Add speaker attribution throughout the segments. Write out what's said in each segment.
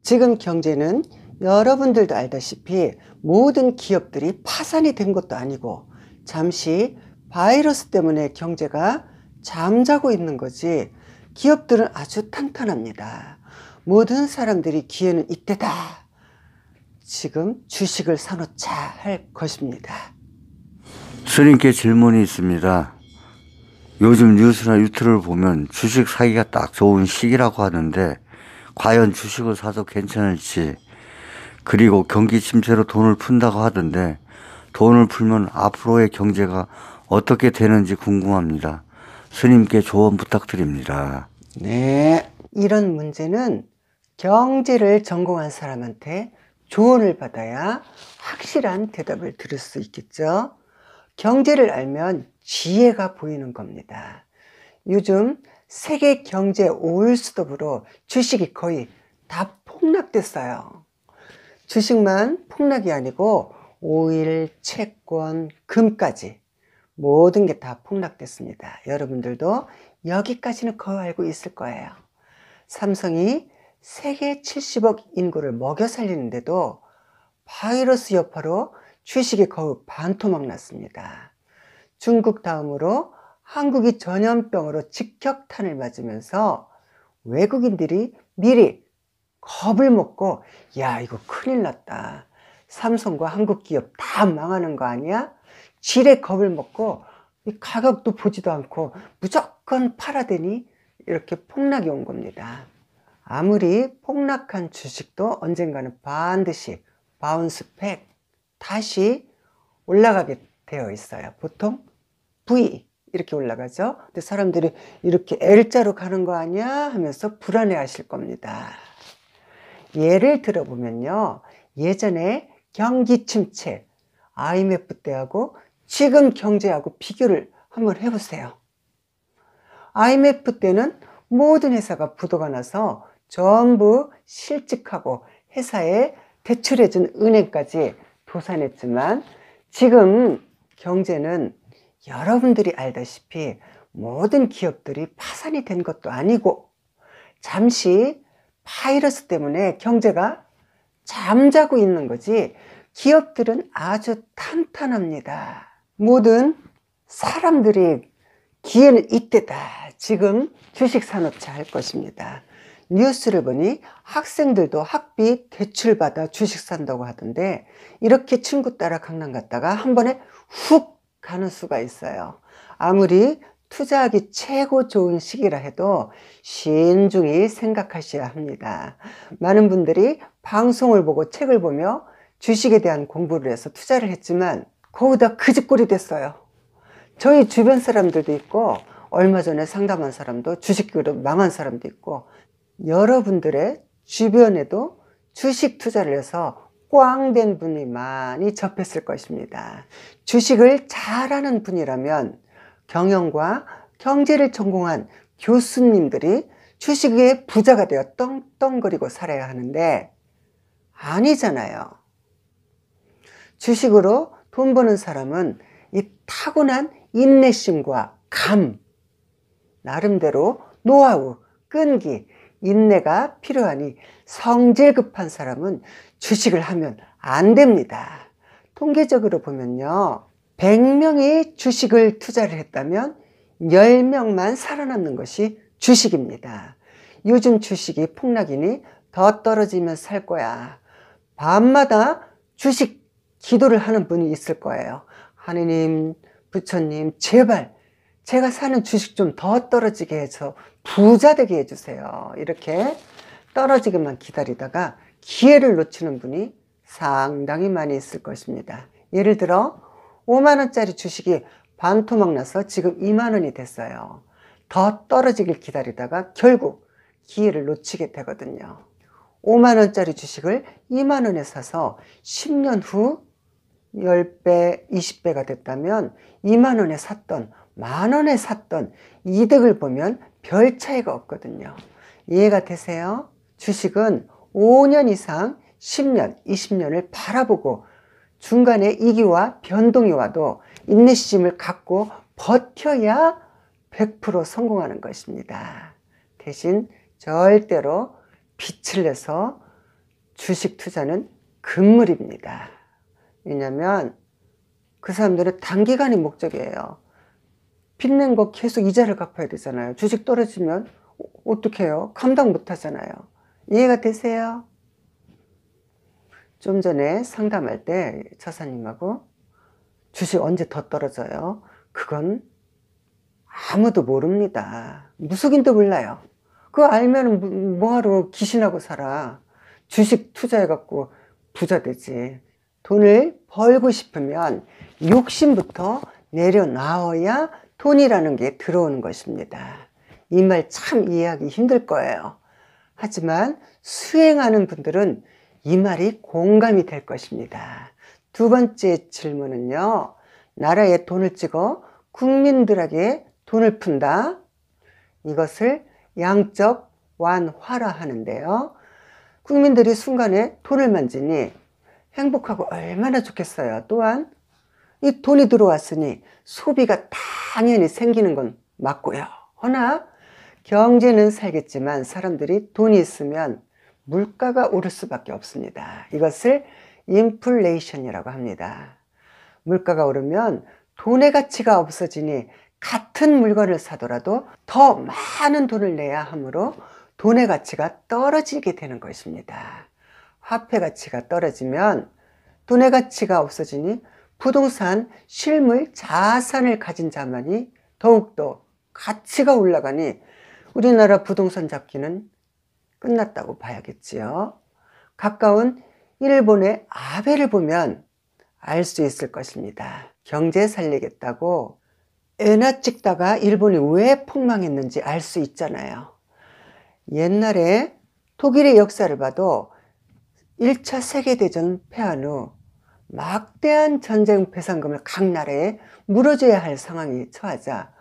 Speaker 1: 지금 경제는 여러분들도 알다시피 모든 기업들이 파산이 된 것도 아니고 잠시 바이러스 때문에 경제가 잠자고 있는 거지, 기업들은 아주 탄탄합니다. 모든 사람들이 기회는 이때다. 지금 주식을 사놓자 할 것입니다.
Speaker 2: 스님께 질문이 있습니다. 요즘 뉴스나 유튜브를 보면 주식 사기가 딱 좋은 시기라고 하는데 과연 주식을 사도 괜찮을지, 그리고 경기 침체로 돈을 푼다고 하던데 돈을 풀면 앞으로의 경제가 어떻게 되는지 궁금합니다. 스님께 조언 부탁드립니다.
Speaker 1: 네, 이런 문제는 경제를 전공한 사람한테 조언을 받아야 확실한 대답을 들을 수 있겠죠. 경제를 알면 지혜가 보이는 겁니다. 요즘 세계 경제 올스톱으로 주식이 거의 다 폭락됐어요. 주식만 폭락이 아니고 오일, 채권, 금까지 모든 게 다 폭락됐습니다. 여러분들도 여기까지는 거의 알고 있을 거예요. 삼성이 세계 70억 인구를 먹여 살리는데도 바이러스 여파로 주식이 거의 반토막 났습니다. 중국 다음으로 한국이 전염병으로 직격탄을 맞으면서 외국인들이 미리 겁을 먹고, 야, 이거 큰일 났다, 삼성과 한국 기업 다 망하는 거 아니야? 지레 겁을 먹고 이 가격도 보지도 않고 무조건 팔아대니 이렇게 폭락이 온 겁니다. 아무리 폭락한 주식도 언젠가는 반드시 바운스백, 다시 올라가게 되어 있어요. 보통 V 이렇게 올라가죠. 근데 사람들이 이렇게 L자로 가는 거 아니야 하면서 불안해 하실 겁니다. 예를 들어보면요, 예전에 경기 침체 IMF 때하고 지금 경제하고 비교를 한번 해보세요. IMF 때는 모든 회사가 부도가 나서 전부 실직하고 회사에 대출해준 은행까지 도산했지만, 지금 경제는 여러분들이 알다시피 모든 기업들이 파산이 된 것도 아니고 잠시 바이러스 때문에 경제가 잠자고 있는 거지, 기업들은 아주 탄탄합니다. 모든 사람들이 기회는 이때다, 지금 주식 사놓자 할 것입니다. 뉴스를 보니 학생들도 학비 대출받아 주식 산다고 하던데, 이렇게 친구 따라 강남 갔다가 한 번에 훅 가는 수가 있어요. 아무리 투자하기 최고 좋은 시기라 해도 신중히 생각하셔야 합니다. 많은 분들이 방송을 보고 책을 보며 주식에 대한 공부를 해서 투자를 했지만 거기다 그 집꼴이 됐어요. 저희 주변 사람들도 있고 얼마 전에 상담한 사람도 주식으로 망한 사람도 있고, 여러분들의 주변에도 주식 투자를 해서 꽝된 분이 많이 접했을 것입니다. 주식을 잘하는 분이라면 경영과 경제를 전공한 교수님들이 주식의 부자가 되어 떵떵거리고 살아야 하는데 아니잖아요. 주식으로 돈 버는 사람은 이 타고난 인내심과 감, 나름대로 노하우, 끈기, 인내가 필요하니 성질 급한 사람은 주식을 하면 안 됩니다. 통계적으로 보면요, 100명이 주식을 투자를 했다면 10명만 살아남는 것이 주식입니다. 요즘 주식이 폭락이니 더 떨어지면 살 거야, 밤마다 주식 기도를 하는 분이 있을 거예요. 하느님, 부처님, 제발 제가 사는 주식 좀 더 떨어지게 해서 부자 되게 해주세요. 이렇게 떨어지기만 기다리다가 기회를 놓치는 분이 상당히 많이 있을 것입니다. 예를 들어 5만 원짜리 주식이 반토막 나서 지금 2만 원이 됐어요. 더 떨어지길 기다리다가 결국 기회를 놓치게 되거든요. 5만 원짜리 주식을 2만 원에 사서 10년 후 10배, 20배가 됐다면 2만 원에 샀던, 만 원에 샀던 이득을 보면 별 차이가 없거든요. 이해가 되세요? 주식은 5년 이상 10년, 20년을 바라보고 중간에 이기와 변동이 와도 인내심을 갖고 버텨야 100% 성공하는 것입니다. 대신 절대로 빛을 내서 주식 투자는 금물입니다. 왜냐하면 그 사람들은 단기간이 목적이에요. 빚낸 거 계속 이자를 갚아야 되잖아요. 주식 떨어지면 어떻게 해요? 감당 못 하잖아요. 이해가 되세요? 좀 전에 상담할 때 저사님하고 주식 언제 더 떨어져요? 그건 아무도 모릅니다. 무속인도 몰라요. 그거 알면 뭐하러 귀신하고 살아. 주식 투자해갖고 부자 되지. 돈을 벌고 싶으면 욕심부터 내려놔야 돈이라는 게 들어오는 것입니다. 이 말 참 이해하기 힘들 거예요. 하지만 수행하는 분들은 이 말이 공감이 될 것입니다. 두 번째 질문은요. 나라에 돈을 찍어 국민들에게 돈을 푼다. 이것을 양적 완화라 하는데요. 국민들이 순간에 돈을 만지니 행복하고 얼마나 좋겠어요. 또한 이 돈이 들어왔으니 소비가 당연히 생기는 건 맞고요. 허나 경제는 살겠지만 사람들이 돈이 있으면 물가가 오를 수밖에 없습니다. 이것을 인플레이션이라고 합니다. 물가가 오르면 돈의 가치가 없어지니 같은 물건을 사더라도 더 많은 돈을 내야 하므로 돈의 가치가 떨어지게 되는 것입니다. 화폐 가치가 떨어지면 돈의 가치가 없어지니 부동산, 실물, 자산을 가진 자만이 더욱더 가치가 올라가니 우리나라 부동산 잡기는 끝났다고 봐야겠지요. 가까운 일본의 아베를 보면 알 수 있을 것입니다. 경제 살리겠다고 애나 찍다가 일본이 왜 폭망했는지 알 수 있잖아요. 옛날에 독일의 역사를 봐도 1차 세계대전 패한 후 막대한 전쟁 배상금을 각 나라에 물어줘야 할 상황이 처하자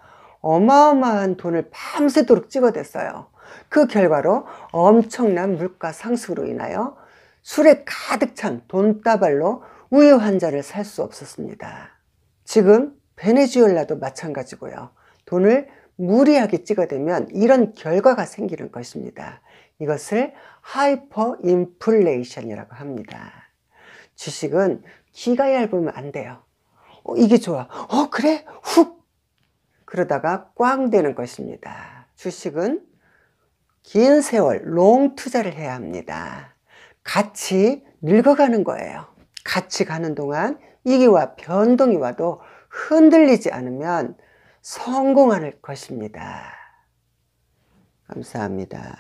Speaker 1: 어마어마한 돈을 밤새도록 찍어댔어요. 그 결과로 엄청난 물가 상승으로 인하여 술에 가득 찬 돈다발로 우유 한 잔을 살 수 없었습니다. 지금 베네수엘라도 마찬가지고요. 돈을 무리하게 찍어대면 이런 결과가 생기는 것입니다. 이것을 하이퍼 인플레이션이라고 합니다. 주식은 기가 얇으면 안 돼요. 이게 좋아. 그래? 훅! 그러다가 꽝 되는 것입니다. 주식은 긴 세월 롱 투자를 해야 합니다. 같이 늙어가는 거예요. 같이 가는 동안 위기와 변동이 와도 흔들리지 않으면 성공할 것입니다. 감사합니다.